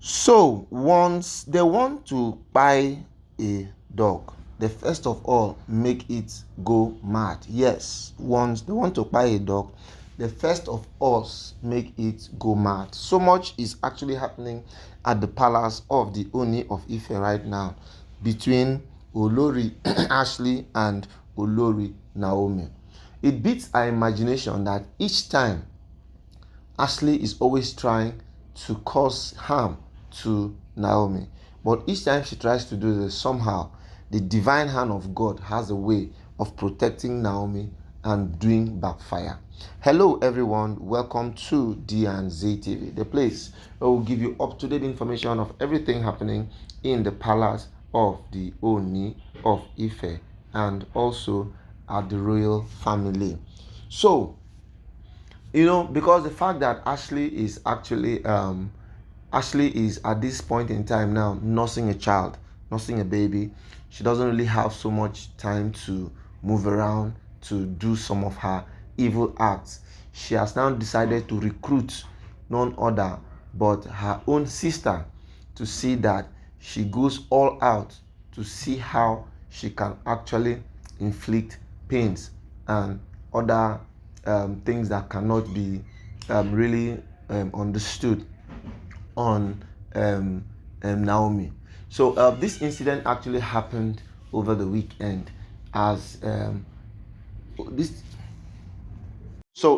So once they want to buy a dog, they first of all make it go mad. Yes, once they want to buy a dog, they first of all make it go mad. So much is actually happening at the palace of the Oni of Ife right now between Olori Ashley and Olori Naomi. It beats our imagination that each time Ashley is always trying to cause harm to Naomi. But each time she tries to do this, somehow the divine hand of God has a way of protecting Naomi and doing backfire. Hello, everyone. Welcome to D&Z TV, the place where we'll give you up-to-date information of everything happening in the palace of the Oni of Ife and also at the royal family. So, because the fact that Ashley is at this point in time now nursing a child, nursing a baby. She doesn't really have so much time to move around to do some of her evil acts. She has now decided to recruit none other but her own sister to see that she goes all out to see how she can actually inflict pains and other things that cannot be really understood on Naomi. So this incident actually happened over the weekend as this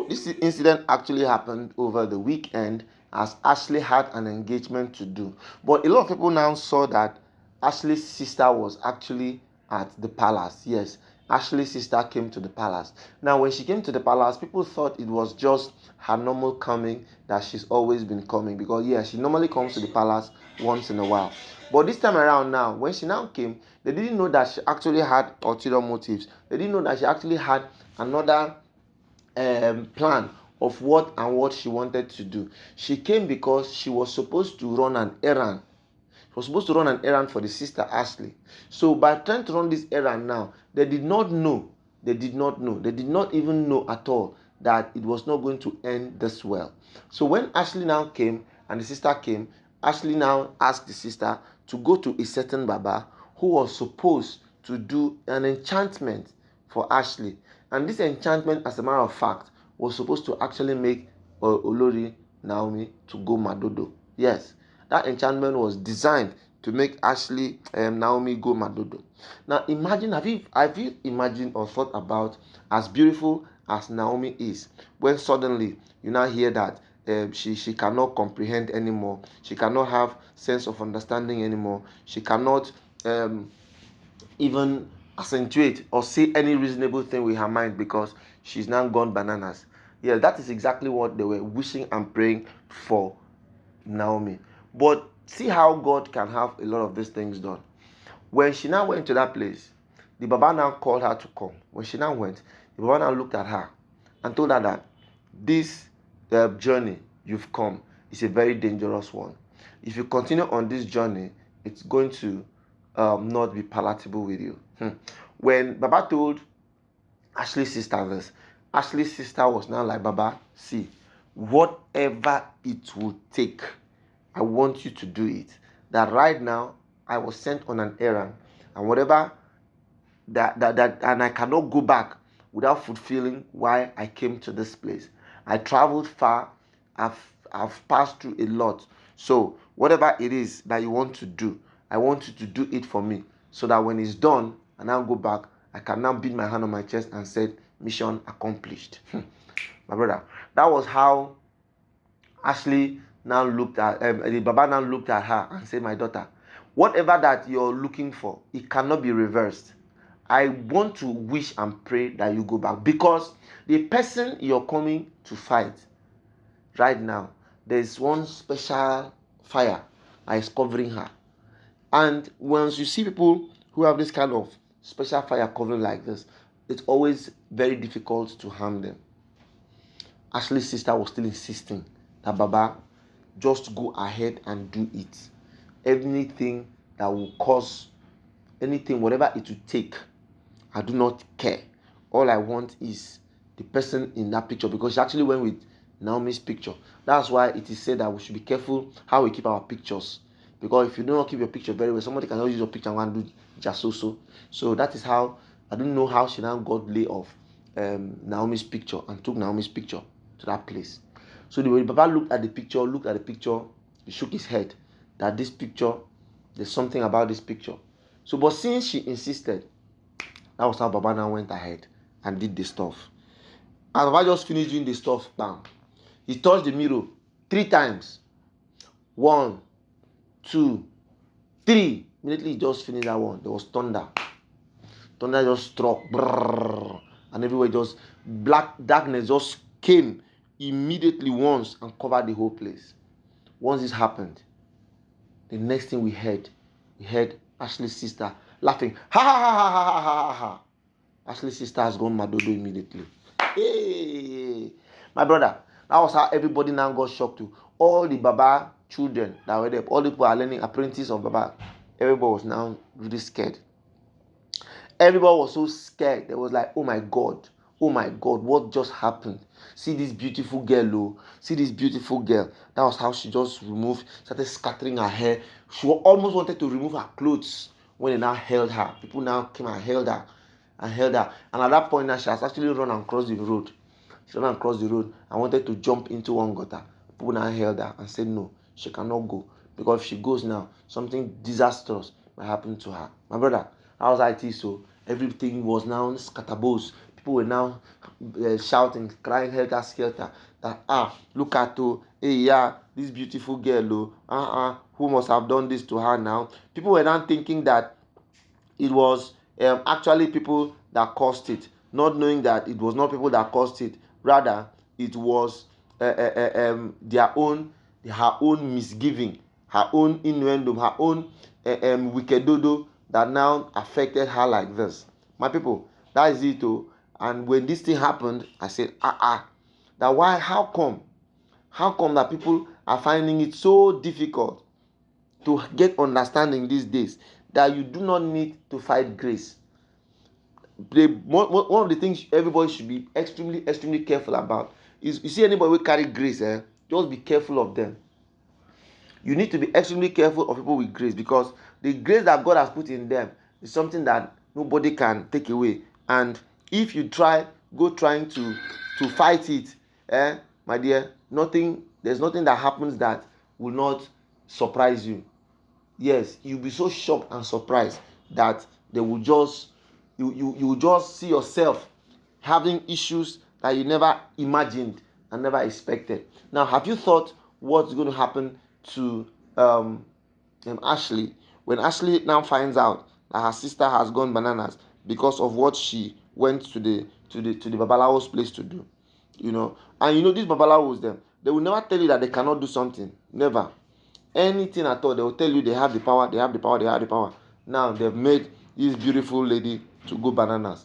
this incident actually happened over the weekend as Ashley had an engagement to do. But a lot of people now saw that Ashley's sister was actually at the palace. Yes, Ashley's sister came to the palace. Now, when she came to the palace, people thought it was just her normal coming that she's always been coming because, yeah, she normally comes to the palace once in a while. But this time around now, when she now came, they didn't know that she actually had ulterior motives. They didn't know that she actually had another plan of what she wanted to do. She came because she was supposed to run an errand. She was supposed to run an errand for the sister Ashley. So by trying to run this errand now, they did not even know at all that it was not going to end this well. So when Ashley now came and the sister came, Ashley now asked the sister to go to a certain Baba who was supposed to do an enchantment for Ashley. And this enchantment, as a matter of fact, was supposed to actually make Olori Naomi to go Madodo. Yes, that enchantment was designed to make Naomi go Madodo. Now imagine, have you imagined or thought about as beautiful as Naomi is, when suddenly you now hear that she cannot comprehend anymore, she cannot have sense of understanding anymore, she cannot even accentuate or say any reasonable thing with her mind because she's now gone bananas. Yeah, that is exactly what they were wishing and praying for Naomi. But see how God can have a lot of these things done. When she now went to that place, the Baba now called her to come. When she now went, the Baba now looked at her and told her that this journey you've come is a very dangerous one. If you continue on this journey, it's going to not be palatable with you. When Baba told Ashley's sister this, Ashley's sister was now like, Baba, see, whatever it will take, I want you to do it. That right now, I was sent on an errand, and whatever that and I cannot go back without fulfilling why I came to this place. I traveled far, I've passed through a lot. So whatever it is that you want to do, I want you to do it for me, so that when it's done and I'll go back, I can now beat my hand on my chest and say, mission accomplished. My brother, that was how Ashley now looked at the Baba now looked at her and said, my daughter, whatever that you're looking for, it cannot be reversed. I want to wish and pray that you go back, because the person you're coming to fight right now, there's one special fire that is covering her. And once you see people who have this kind of special fire covering like this, it's always very difficult to harm them. Ashley's sister was still insisting that Baba, just go ahead and do it. Anything that will cause anything, whatever it will take, I do not care. All I want is the person in that picture, because she actually went with Naomi's picture. That's why it is said that we should be careful how we keep our pictures. Because if you do not keep your picture very well, somebody can use your picture and want to do just so. So that is how, I don't know how she now got lay off Naomi's picture and took Naomi's picture to that place. So the way Baba looked at the picture, he shook his head that this picture, there's something about this picture. So, but since she insisted, that was how Baba now went ahead and did the stuff. And Baba just finished doing the stuff, bam. He touched the mirror 3 times. 1, 2, 3. Immediately he just finished that one. There was thunder. Thunder just struck. Brrr, and everywhere just black darkness just came immediately once and covered the whole place. Once this happened, the next thing we heard Ashley's sister laughing. Ha ha ha ha ha ha ha ha. Ashley's sister has gone madodo immediately. Hey, my brother, that was how everybody now got shocked too. All the Baba children that were there, all the people are learning apprentices of Baba. Everybody was now really scared. Everybody was so scared. They was like, oh my God, what just happened? See this beautiful girl, oh. See this beautiful girl. That was how she just started scattering her hair. She almost wanted to remove her clothes when they now held her. People now came and held her. And at that point now, she has actually run and crossed the road. She ran and crossed the road and wanted to jump into one gutter. People now held her and said no, she cannot go. Because if she goes now, something disastrous might happen to her. My brother, that was IT, so everything was now scatterbones. People were now shouting, crying helter skelter that look at this beautiful girl, who must have done this to her now. People were now thinking that it was actually people that caused it, not knowing that it was not people that caused it. Rather, it was her own misgiving, her own innuendo, her own wickedodo that now affected her like this. My people, that is it. And when this thing happened, I said, that why? How come that people are finding it so difficult to get understanding these days that you do not need to fight grace? One of the things everybody should be extremely careful about is, you see anybody who carry grace, just be careful of them. You need to be extremely careful of people with grace, because the grace that God has put in them is something that nobody can take away. And if you trying to fight it, my dear, there's nothing that happens that will not surprise you. Yes, you'll be so shocked and surprised that they will just you will just see yourself having issues that you never imagined and never expected. Now, have you thought what's going to happen to Ashley when Ashley now finds out that her sister has gone bananas because of what she went to the Babalawo's place to do? And these Babalawos, they will never tell you that they cannot do something. Never. Anything at all, they will tell you they have the power. Now they've made this beautiful lady to go bananas.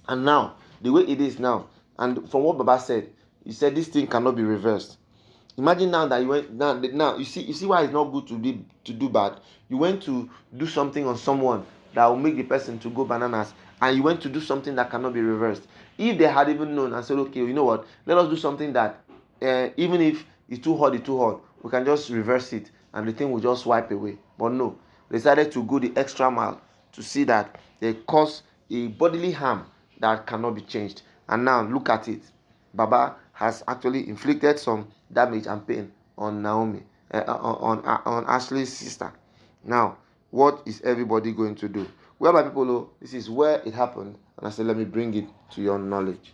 And now, the way it is now, and from what Baba said, he said this thing cannot be reversed. Imagine now that you went now you see why it's not good to do bad. You went to do something on someone that will make the person to go bananas, and you went to do something that cannot be reversed. If they had even known and said, okay, you know what, let us do something that even if it's too hard, we can just reverse it and the thing will just wipe away. But no, they decided to go the extra mile to see that they cause a bodily harm that cannot be changed. And now look at it. Baba has actually inflicted some damage and pain on Naomi, on Ashley's sister. Now, what is everybody going to do? Well, my people, this is where it happened, and I said, let me bring it to your knowledge.